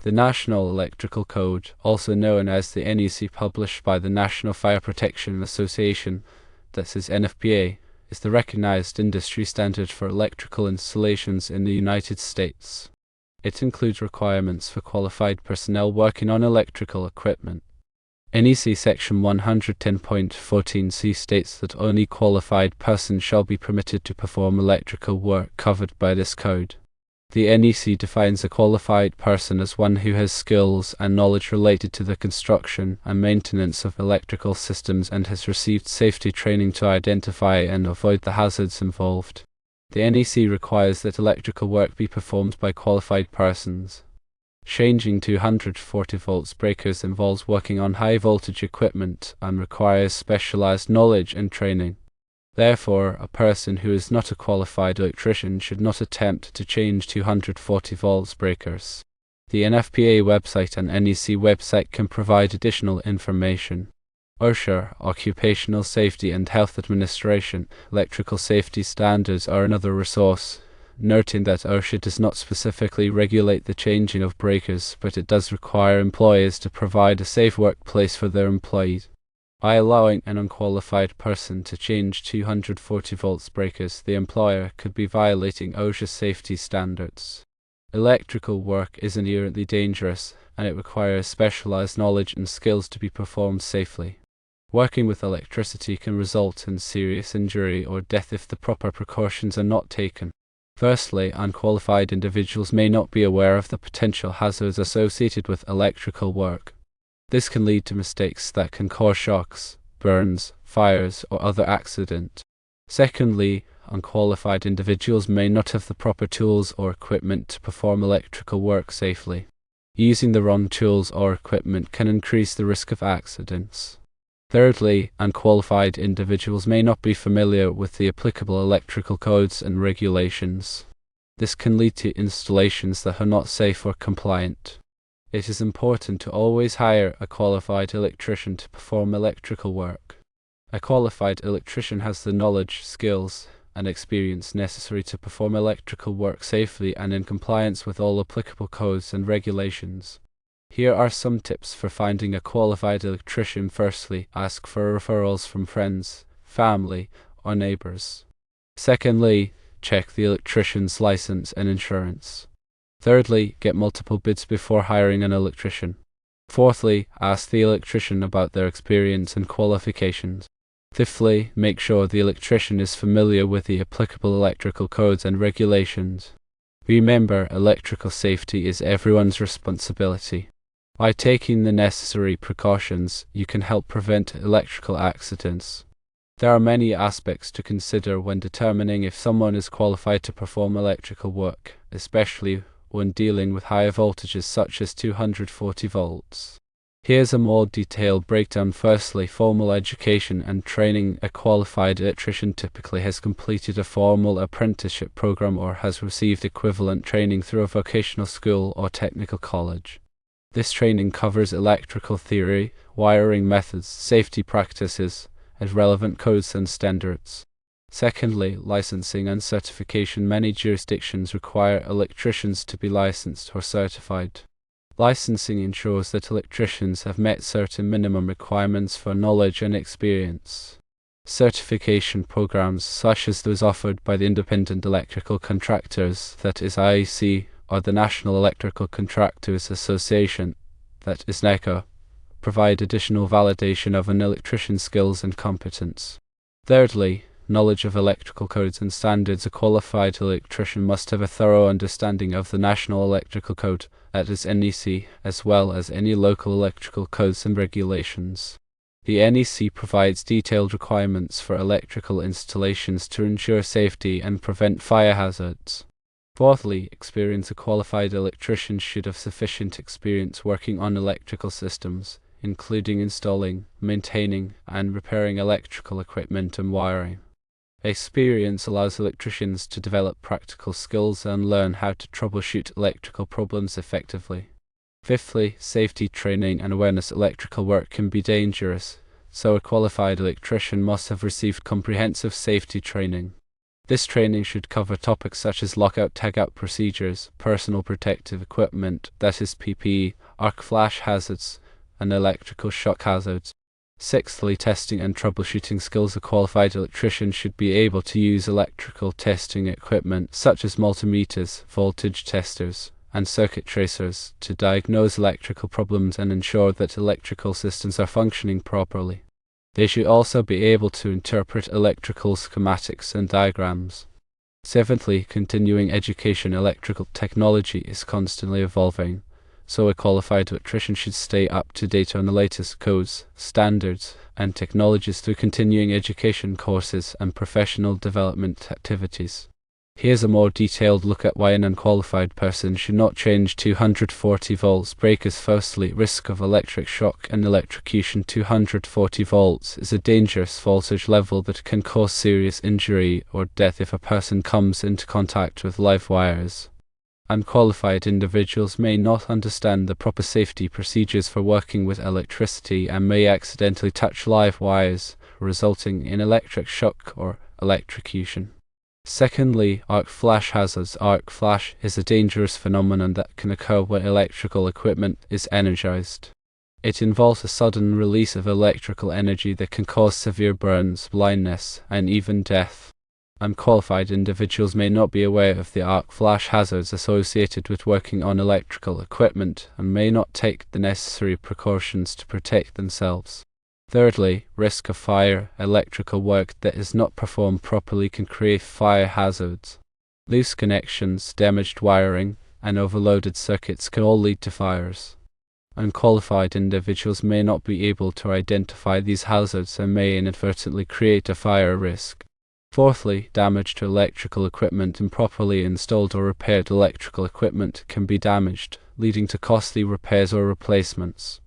The National Electrical Code, also known as the NEC, published by the National Fire Protection Association, that is NFPA, is the recognized industry standard for electrical installations in the United States. It includes requirements for qualified personnel working on electrical equipment. NEC Section 110.14c states that only qualified persons shall be permitted to perform electrical work covered by this code. The NEC defines a qualified person as one who has skills and knowledge related to the construction and maintenance of electrical systems and has received safety training to identify and avoid the hazards involved. The NEC requires that electrical work be performed by qualified persons. Changing 240 volts breakers involves working on high voltage equipment and requires specialized knowledge and training. Therefore, a person who is not a qualified electrician should not attempt to change 240 volts breakers. The NFPA website and NEC website can provide additional information. OSHA, Occupational Safety and Health Administration, electrical safety standards are another resource, noting that OSHA does not specifically regulate the changing of breakers, but it does require employers to provide a safe workplace for their employees. By allowing an unqualified person to change 240 volts breakers, the employer could be violating OSHA safety standards. Electrical work is inherently dangerous, and it requires specialized knowledge and skills to be performed safely. Working with electricity can result in serious injury or death if the proper precautions are not taken. Firstly, unqualified individuals may not be aware of the potential hazards associated with electrical work. This can lead to mistakes that can cause shocks, burns, fires, or other accident. Secondly, unqualified individuals may not have the proper tools or equipment to perform electrical work safely. Using the wrong tools or equipment can increase the risk of accidents. Thirdly, unqualified individuals may not be familiar with the applicable electrical codes and regulations. This can lead to installations that are not safe or compliant. It is important to always hire a qualified electrician to perform electrical work. A qualified electrician has the knowledge, skills, and experience necessary to perform electrical work safely and in compliance with all applicable codes and regulations. Here are some tips for finding a qualified electrician. Firstly, ask for referrals from friends, family, or neighbors. Secondly, check the electrician's license and insurance. Thirdly, get multiple bids before hiring an electrician. Fourthly, ask the electrician about their experience and qualifications. Fifthly, make sure the electrician is familiar with the applicable electrical codes and regulations. Remember, electrical safety is everyone's responsibility. By taking the necessary precautions, you can help prevent electrical accidents. There are many aspects to consider when determining if someone is qualified to perform electrical work, especially when dealing with higher voltages such as 240 volts. Here's a more detailed breakdown. Firstly, formal education and training. A qualified electrician typically has completed a formal apprenticeship program or has received equivalent training through a vocational school or technical college. This training covers electrical theory, wiring methods, safety practices, and relevant codes and standards. Secondly, licensing and certification. Many jurisdictions require electricians to be licensed or certified. Licensing ensures that electricians have met certain minimum requirements for knowledge and experience. Certification programs, such as those offered by the Independent Electrical Contractors, that is IEC, or the National Electrical Contractors Association, that is NEC, provide additional validation of an electrician's skills and competence. Thirdly, knowledge of electrical codes and standards. A qualified electrician must have a thorough understanding of the National Electrical Code, that is NEC, as well as any local electrical codes and regulations. The NEC provides detailed requirements for electrical installations to ensure safety and prevent fire hazards. Fourthly, experience. A qualified electrician should have sufficient experience working on electrical systems, including installing, maintaining, and repairing electrical equipment and wiring. Experience allows electricians to develop practical skills and learn how to troubleshoot electrical problems effectively. Fifthly, safety training and awareness. Electrical work can be dangerous, so a qualified electrician must have received comprehensive safety training. This training should cover topics such as lockout-tagout procedures, personal protective equipment, that is PPE, arc flash hazards, and electrical shock hazards. Sixthly, testing and troubleshooting skills. A qualified electrician should be able to use electrical testing equipment such as multimeters, voltage testers, and circuit tracers to diagnose electrical problems and ensure that electrical systems are functioning properly. They should also be able to interpret electrical schematics and diagrams. Seventhly, continuing education. Electrical technology is constantly evolving, so a qualified electrician should stay up to date on the latest codes, standards, and technologies through continuing education courses and professional development activities. Here's a more detailed look at why an unqualified person should not change 240 volts breakers. Firstly, risk of electric shock and electrocution. 240 volts is a dangerous voltage level that can cause serious injury or death if a person comes into contact with live wires. Unqualified individuals may not understand the proper safety procedures for working with electricity and may accidentally touch live wires, resulting in electric shock or electrocution. Secondly, arc flash hazards. Arc flash is a dangerous phenomenon that can occur when electrical equipment is energized. It involves a sudden release of electrical energy that can cause severe burns, blindness, and even death. Unqualified individuals may not be aware of the arc flash hazards associated with working on electrical equipment and may not take the necessary precautions to protect themselves. Thirdly, risk of fire. Electrical work that is not performed properly can create fire hazards. Loose connections, damaged wiring, and overloaded circuits can all lead to fires. Unqualified individuals may not be able to identify these hazards and may inadvertently create a fire risk. Fourthly, damage to electrical equipment. Improperly installed or repaired electrical equipment can be damaged, leading to costly repairs or replacements.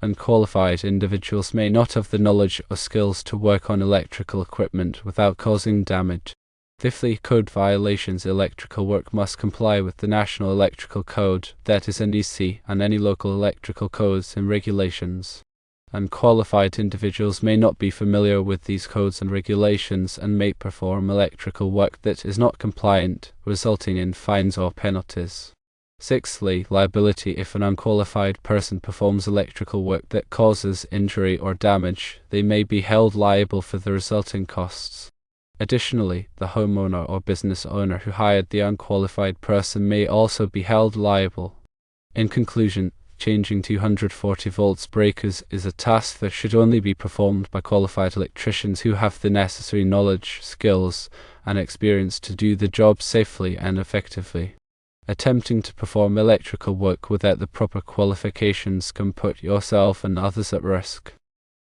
Unqualified individuals may not have the knowledge or skills to work on electrical equipment without causing damage. Fifthly, code violations. Electrical work must comply with the National Electrical Code, that is NEC, and any local electrical codes and regulations. Unqualified individuals may not be familiar with these codes and regulations and may perform electrical work that is not compliant, resulting in fines or penalties. Sixthly, liability. If an unqualified person performs electrical work that causes injury or damage, they may be held liable for the resulting costs. Additionally, the homeowner or business owner who hired the unqualified person may also be held liable. In conclusion, changing 240 volts breakers is a task that should only be performed by qualified electricians who have the necessary knowledge, skills, and experience to do the job safely and effectively. Attempting to perform electrical work without the proper qualifications can put yourself and others at risk.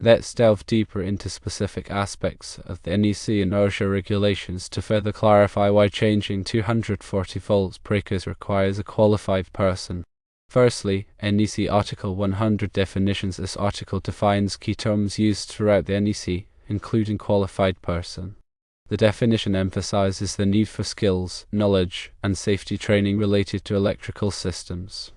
Let's delve deeper into specific aspects of the NEC and OSHA regulations to further clarify why changing 240 volts breakers requires a qualified person. Firstly, NEC Article 100 definitions. This article defines key terms used throughout the NEC, including qualified person. The definition emphasizes the need for skills, knowledge, and safety training related to electrical systems.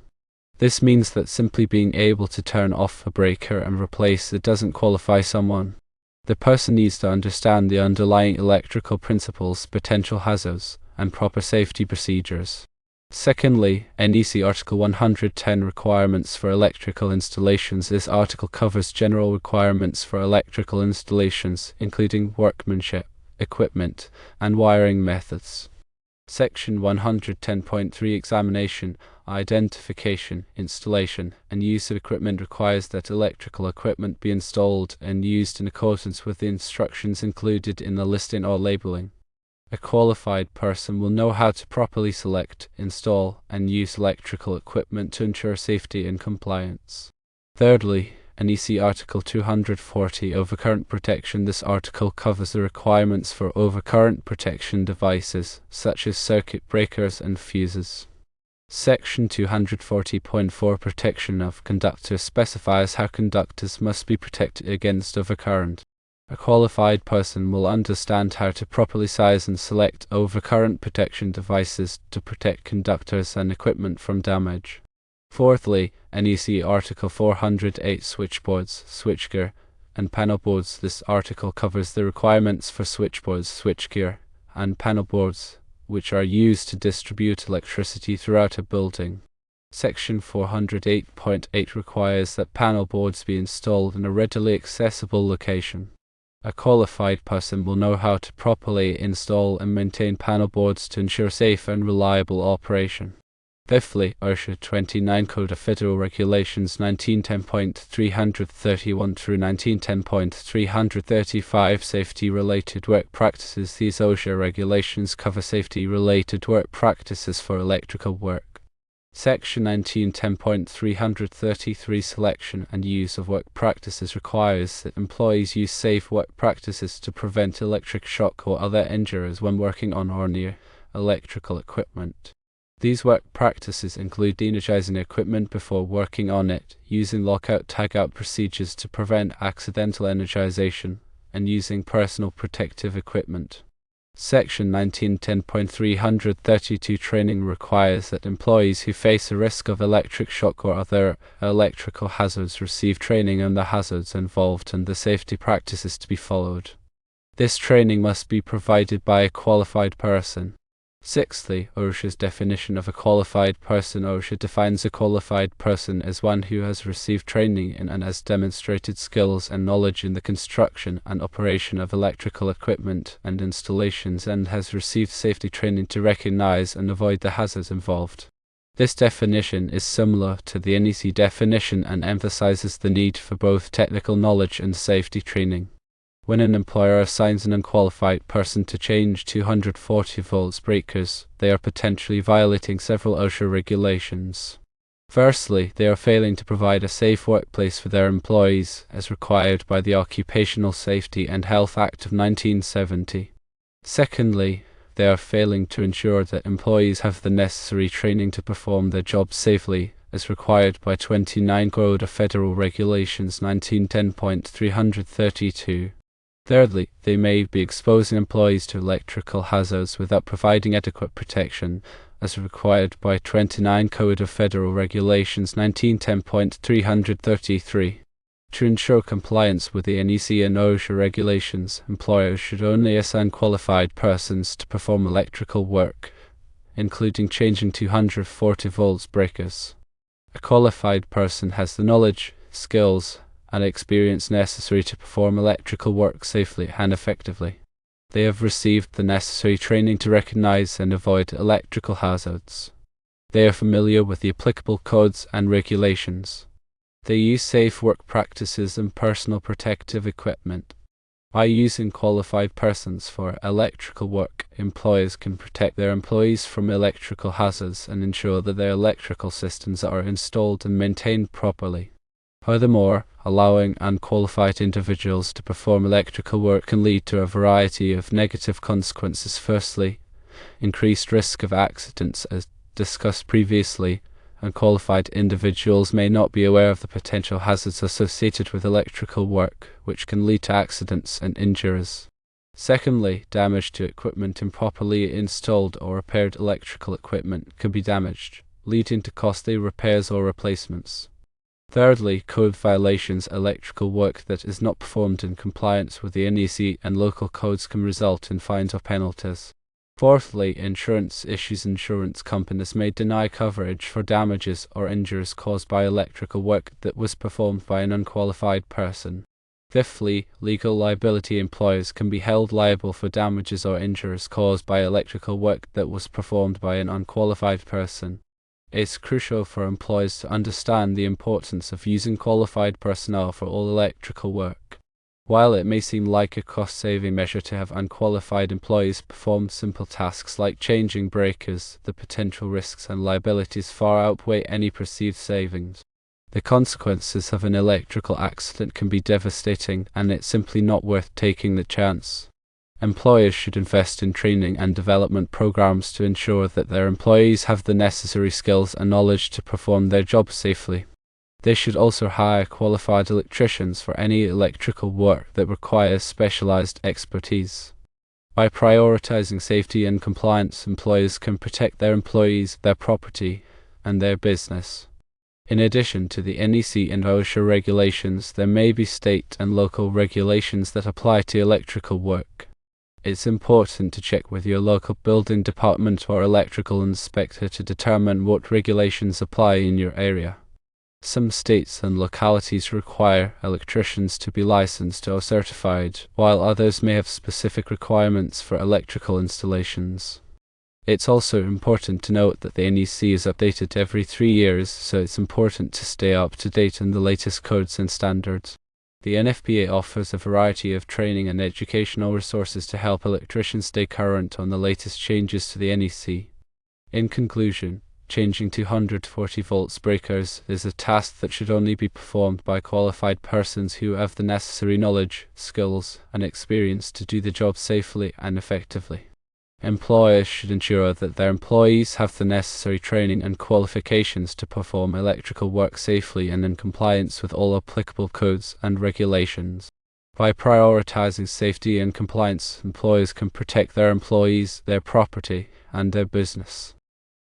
This means that simply being able to turn off a breaker and replace it doesn't qualify someone. The person needs to understand the underlying electrical principles, potential hazards, and proper safety procedures. Secondly, NEC Article 110 requirements for electrical installations. This article covers general requirements for electrical installations, including workmanship, equipment, and wiring methods. Section 110.3 Examination, identification, installation, and use of equipment requires that electrical equipment be installed and used in accordance with the instructions included in the listing or labeling. A qualified person will know how to properly select, install, and use electrical equipment to ensure safety and compliance. Thirdly, NEC Article 240 Overcurrent Protection. This article covers the requirements for overcurrent protection devices, such as circuit breakers and fuses. Section 240.4 Protection of conductors specifies how conductors must be protected against overcurrent. A qualified person will understand how to properly size and select overcurrent protection devices to protect conductors and equipment from damage. Fourthly, NEC Article 408 Switchboards, switchgear, and panel boards. This article covers the requirements for switchboards, switchgear, and panel boards, which are used to distribute electricity throughout a building. Section 408.8 requires that panel boards be installed in a readily accessible location. A qualified person will know how to properly install and maintain panel boards to ensure safe and reliable operation. Fifthly, OSHA 29 Code of Federal Regulations 1910.331 through 1910.335 Safety-Related Work Practices. These OSHA regulations cover safety-related work practices for electrical work. Section 1910.333 Selection and Use of Work Practices requires that employees use safe work practices to prevent electric shock or other injuries when working on or near electrical equipment. These work practices include de-energizing equipment before working on it, using lockout-tagout procedures to prevent accidental energization, and using personal protective equipment. Section 1910.332 Training requires that employees who face a risk of electric shock or other electrical hazards receive training on the hazards involved and the safety practices to be followed. This training must be provided by a qualified person. Sixthly, OSHA's definition of a qualified person. OSHA defines a qualified person as one who has received training in and has demonstrated skills and knowledge in the construction and operation of electrical equipment and installations and has received safety training to recognize and avoid the hazards involved. This definition is similar to the NEC definition and emphasizes the need for both technical knowledge and safety training. When an employer assigns an unqualified person to change 240 volts breakers, they are potentially violating several OSHA regulations. Firstly, they are failing to provide a safe workplace for their employees, as required by the Occupational Safety and Health Act of 1970. Secondly, they are failing to ensure that employees have the necessary training to perform their jobs safely, as required by 29 Code of Federal Regulations 1910.332. Thirdly, they may be exposing employees to electrical hazards without providing adequate protection, as required by 29 Code of Federal Regulations 1910.333. To ensure compliance with the NEC and OSHA regulations, employers should only assign qualified persons to perform electrical work, including changing 240 volts breakers. A qualified person has the knowledge, skills, and experience necessary to perform electrical work safely and effectively. They have received the necessary training to recognize and avoid electrical hazards. They are familiar with the applicable codes and regulations. They use safe work practices and personal protective equipment. By using qualified persons for electrical work, employers can protect their employees from electrical hazards and ensure that their electrical systems are installed and maintained properly. Furthermore, allowing unqualified individuals to perform electrical work can lead to a variety of negative consequences. Firstly, increased risk of accidents. As discussed previously, unqualified individuals may not be aware of the potential hazards associated with electrical work, which can lead to accidents and injuries. Secondly, damage to equipment. Improperly installed or repaired electrical equipment can be damaged, leading to costly repairs or replacements. Thirdly, code violations. Electrical work that is not performed in compliance with the NEC and local codes can result in fines or penalties. Fourthly, insurance issues. Insurance companies may deny coverage for damages or injuries caused by electrical work that was performed by an unqualified person. Fifthly, legal liability. Employers can be held liable for damages or injuries caused by electrical work that was performed by an unqualified person. It's crucial for employers to understand the importance of using qualified personnel for all electrical work. While it may seem like a cost-saving measure to have unqualified employees perform simple tasks like changing breakers, the potential risks and liabilities far outweigh any perceived savings. The consequences of an electrical accident can be devastating, and it's simply not worth taking the chance. Employers should invest in training and development programs to ensure that their employees have the necessary skills and knowledge to perform their jobs safely. They should also hire qualified electricians for any electrical work that requires specialized expertise. By prioritizing safety and compliance, employers can protect their employees, their property, and their business. In addition to the NEC and OSHA regulations, there may be state and local regulations that apply to electrical work. It's important to check with your local building department or electrical inspector to determine what regulations apply in your area. Some states and localities require electricians to be licensed or certified, while others may have specific requirements for electrical installations. It's also important to note that the NEC is updated every 3 years, so it's important to stay up to date on the latest codes and standards. The NFPA offers a variety of training and educational resources to help electricians stay current on the latest changes to the NEC. In conclusion, changing 240 volts breakers is a task that should only be performed by qualified persons who have the necessary knowledge, skills, and experience to do the job safely and effectively. Employers should ensure that their employees have the necessary training and qualifications to perform electrical work safely and in compliance with all applicable codes and regulations. By prioritizing safety and compliance, employers can protect their employees, their property, and their business.